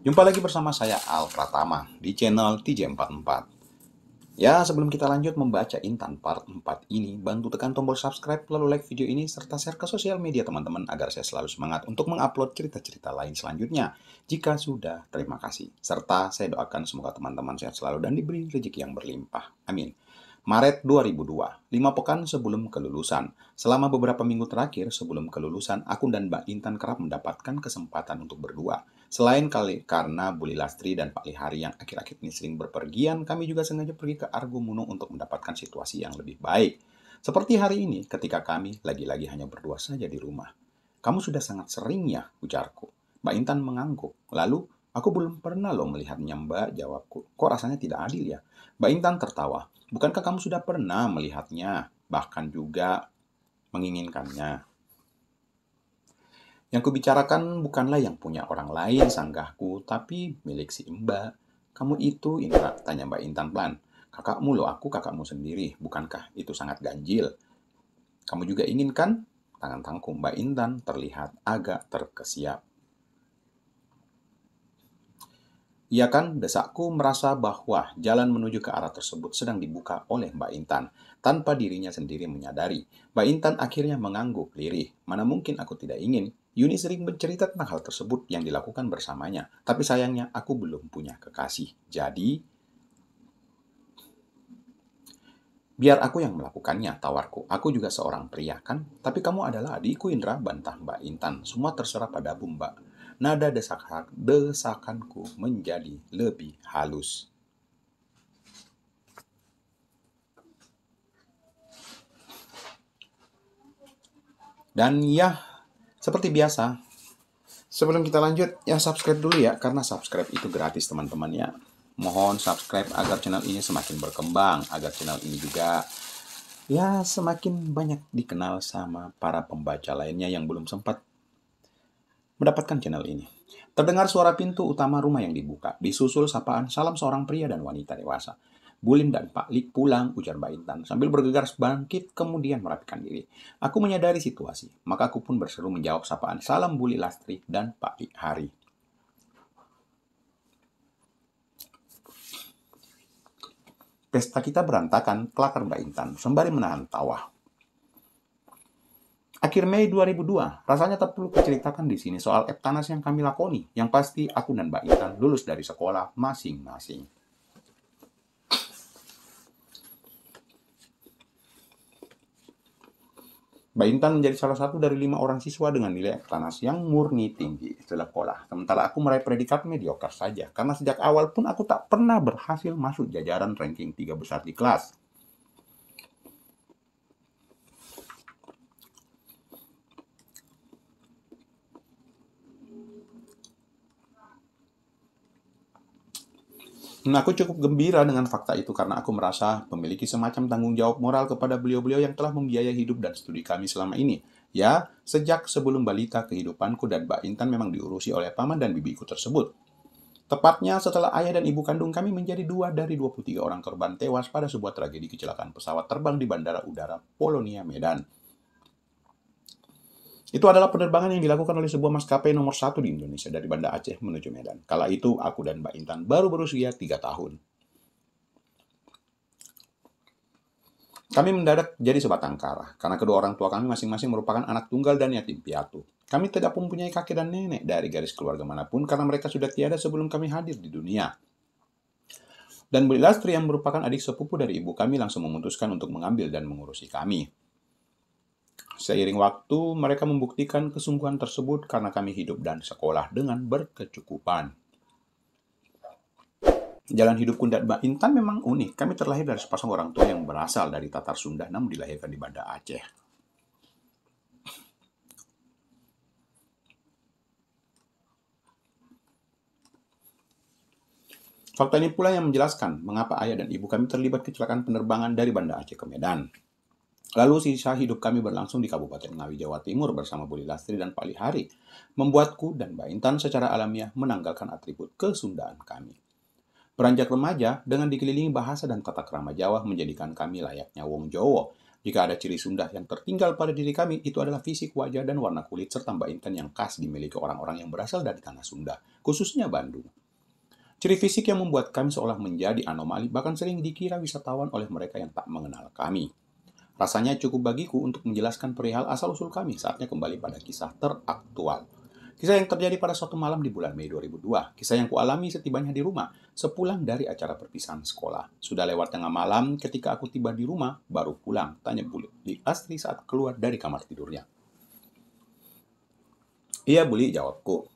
Jumpa lagi bersama saya Al Pratama di channel TJ44. Ya, sebelum kita lanjut membaca Intan part 4 ini, bantu tekan tombol subscribe lalu like video ini serta share ke sosial media teman-teman agar saya selalu semangat untuk mengupload cerita-cerita lain selanjutnya. Jika sudah, terima kasih. Serta saya doakan semoga teman-teman sehat selalu dan diberi rezeki yang berlimpah. Amin. Maret 2002, 5 pekan sebelum kelulusan. Selama beberapa minggu terakhir sebelum kelulusan, aku dan Mbak Intan kerap mendapatkan kesempatan untuk berdua. Selain karena Bu Lastri dan Pak Lihari yang akhir-akhir ini sering berpergian, kami juga sengaja pergi ke Argomunu untuk mendapatkan situasi yang lebih baik. Seperti hari ini, ketika kami lagi-lagi hanya berdua saja di rumah. Kamu sudah sangat sering ya, ujarku. Mbak Intan mengangguk. Lalu, aku belum pernah loh melihatnya, Mbak, jawabku. Kok rasanya tidak adil ya? Mbak Intan tertawa. Bukankah kamu sudah pernah melihatnya, bahkan juga menginginkannya? Yang kubicarakan bukanlah yang punya orang lain, sanggahku, tapi milik si Mbak. Kamu itu, Indra, tanya Mbak Intan pelan. Kakakmu loh, aku kakakmu sendiri. Bukankah itu sangat ganjil? Kamu juga ingin kan? Tangan tangkum Mbak Intan terlihat agak terkesiap. Iya kan, desakku merasa bahwa jalan menuju ke arah tersebut sedang dibuka oleh Mbak Intan, tanpa dirinya sendiri menyadari. Mbak Intan akhirnya mengangguk lirih. Mana mungkin aku tidak ingin. Yuni sering bercerita tentang hal tersebut yang dilakukan bersamanya. Tapi sayangnya aku belum punya kekasih. Jadi, biar aku yang melakukannya, tawarku. Aku juga seorang pria, kan? Tapi kamu adalah adikku, Indra, bantah Mbak Intan. Semua terserah padamu, Mbak. Nada desakanku menjadi lebih halus. Dan ya, seperti biasa, sebelum kita lanjut, ya subscribe dulu ya, karena subscribe itu gratis teman-teman ya. Mohon subscribe agar channel ini semakin berkembang, agar channel ini juga ya semakin banyak dikenal sama para pembaca lainnya yang belum sempat mendapatkan channel ini. Terdengar suara pintu utama rumah yang dibuka, disusul sapaan salam seorang pria dan wanita dewasa. Bulim dan Pak Lik pulang, ujar Mbak Intan, sambil bergegas bangkit kemudian merapikan diri. Aku menyadari situasi, maka aku pun berseru menjawab sapaan salam Buli Lastri dan Pak Lik Hari. Pesta kita berantakan, kelakar Mbak Intan, sembari menahan tawa. Akhir Mei 2002, rasanya tak perlu kuceritakan di sini soal Eptanas yang kami lakoni. Yang pasti aku dan Mbak Intan lulus dari sekolah masing-masing. Mbak Intan menjadi salah satu dari 5 orang siswa dengan nilai Eptanas yang murni tinggi setelah sekolah. Sementara aku meraih predikat mediocre saja, karena sejak awal pun aku tak pernah berhasil masuk jajaran ranking 3 besar di kelas. Aku cukup gembira dengan fakta itu karena aku merasa memiliki semacam tanggung jawab moral kepada beliau-beliau yang telah membiayai hidup dan studi kami selama ini. Ya, sejak sebelum balita kehidupanku dan Mbak Intan memang diurusi oleh paman dan bibiku tersebut. Tepatnya setelah ayah dan ibu kandung kami menjadi 2 dari 23 orang korban tewas pada sebuah tragedi kecelakaan pesawat terbang di Bandara Udara Polonia, Medan. Itu adalah penerbangan yang dilakukan oleh sebuah maskapai nomor 1 di Indonesia dari Banda Aceh menuju Medan. Kala itu aku dan Mbak Intan baru berusia 3 tahun. Kami mendadak jadi sebatang kara, karena kedua orang tua kami masing-masing merupakan anak tunggal dan yatim piatu. Kami tidak mempunyai kakek dan nenek dari garis keluarga manapun karena mereka sudah tiada sebelum kami hadir di dunia. Dan Bu Lastri yang merupakan adik sepupu dari ibu kami langsung memutuskan untuk mengambil dan mengurusi kami. Seiring waktu, mereka membuktikan kesungguhan tersebut karena kami hidup dan sekolah dengan berkecukupan. Jalan hidupku dan Mbak Intan memang unik. Kami terlahir dari sepasang orang tua yang berasal dari Tatar Sunda namun dilahirkan di Banda Aceh. Fakta ini pula yang menjelaskan mengapa ayah dan ibu kami terlibat kecelakaan penerbangan dari Banda Aceh ke Medan. Lalu sisa hidup kami berlangsung di Kabupaten Ngawi, Jawa Timur bersama Bu Lastri dan Pak Lihari, membuatku dan Mbak Intan secara alamiah menanggalkan atribut kesundaan kami. Beranjak remaja, dengan dikelilingi bahasa dan tata krama Jawa menjadikan kami layaknya wong Jowo. Jika ada ciri Sunda yang tertinggal pada diri kami, itu adalah fisik, wajah, dan warna kulit serta Mbak Intan yang khas dimiliki orang-orang yang berasal dari tanah Sunda, khususnya Bandung. Ciri fisik yang membuat kami seolah menjadi anomali bahkan sering dikira wisatawan oleh mereka yang tak mengenal kami. Rasanya cukup bagiku untuk menjelaskan perihal asal-usul kami, saatnya kembali pada kisah teraktual. Kisah yang terjadi pada suatu malam di bulan Mei 2002. Kisah yang kualami setibanya di rumah, sepulang dari acara perpisahan sekolah. Sudah lewat tengah malam ketika aku tiba di rumah, baru pulang, tanya Buli Astri saat keluar dari kamar tidurnya. Iya Buli, jawabku.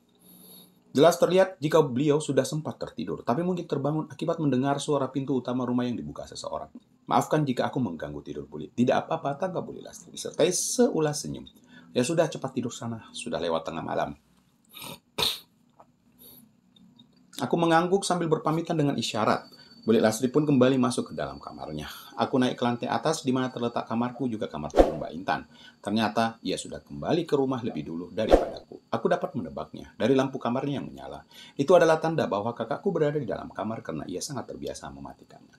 Jelas terlihat jika beliau sudah sempat tertidur, tapi mungkin terbangun akibat mendengar suara pintu utama rumah yang dibuka seseorang. Maafkan jika aku mengganggu tidur Buli. Tidak apa-apa, tangga Buli Lastri, disertai seulas senyum. Ya sudah, cepat tidur sana. Sudah lewat tengah malam. Aku mengangguk sambil berpamitan dengan isyarat. Buli Lastri pun kembali masuk ke dalam kamarnya. Aku naik ke lantai atas di mana terletak kamarku juga kamar tidur Mbak Intan. Ternyata ia sudah kembali ke rumah lebih dulu daripadaku. Aku dapat menebaknya dari lampu kamarnya yang menyala. Itu adalah tanda bahwa kakakku berada di dalam kamar karena ia sangat terbiasa mematikannya.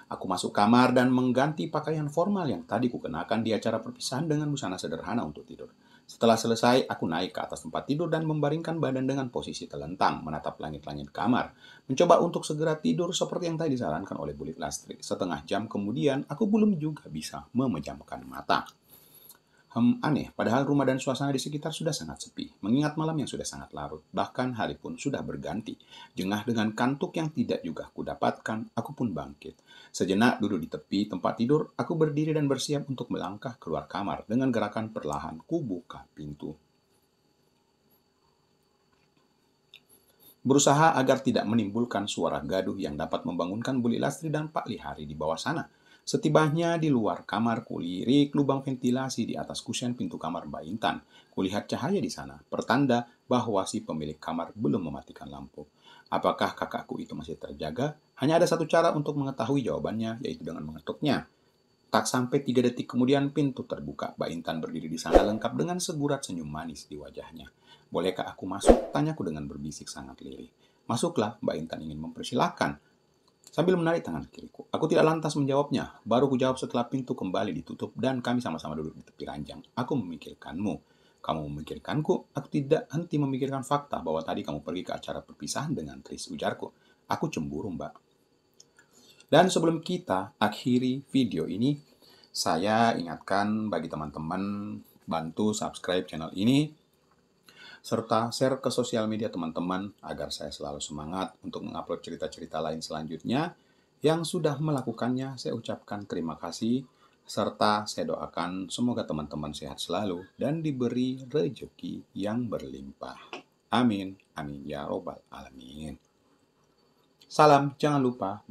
Aku masuk kamar dan mengganti pakaian formal yang tadi kukenakan di acara perpisahan dengan busana sederhana untuk tidur. Setelah selesai, aku naik ke atas tempat tidur dan membaringkan badan dengan posisi telentang, menatap langit-langit kamar. Mencoba untuk segera tidur seperti yang tadi disarankan oleh Bulik Lastri. Setengah jam kemudian, aku belum juga bisa memejamkan mata. Aneh, padahal rumah dan suasana di sekitar sudah sangat sepi, mengingat malam yang sudah sangat larut, bahkan hari pun sudah berganti. Jengah dengan kantuk yang tidak juga kudapatkan, aku pun bangkit. Sejenak duduk di tepi tempat tidur, aku berdiri dan bersiap untuk melangkah keluar kamar. Dengan gerakan perlahan, ku buka pintu. Berusaha agar tidak menimbulkan suara gaduh yang dapat membangunkan Buli Lastri dan Pak Lihari di bawah sana. Setibanya di luar kamar, kulirik lubang ventilasi di atas kusen pintu kamar Mbak Intan. Kulihat cahaya di sana, pertanda bahwa si pemilik kamar belum mematikan lampu. Apakah kakakku itu masih terjaga? Hanya ada satu cara untuk mengetahui jawabannya, yaitu dengan mengetuknya. Tak sampai 3 detik kemudian pintu terbuka. Mbak Intan berdiri di sana lengkap dengan segurat senyum manis di wajahnya. Bolehkah aku masuk? Tanyaku dengan berbisik sangat lirih. Masuklah, Mbak Intan ingin mempersilahkan. Sambil menarik tangan kiriku. Aku tidak lantas menjawabnya. Baru ku jawab setelah pintu kembali ditutup dan kami sama-sama duduk di tepi ranjang. Aku memikirkanmu. Kamu memikirkanku. Aku tidak henti memikirkan fakta bahwa tadi kamu pergi ke acara perpisahan dengan Tris, ujarku. Aku cemburu, Mbak. Dan sebelum kita akhiri video ini, saya ingatkan bagi teman-teman bantu subscribe channel ini serta share ke sosial media teman-teman agar saya selalu semangat untuk mengupload cerita-cerita lain selanjutnya. Yang sudah melakukannya, saya ucapkan terima kasih, serta saya doakan semoga teman-teman sehat selalu dan diberi rezeki yang berlimpah. Amin. Amin ya robbal alamin. Salam, jangan lupa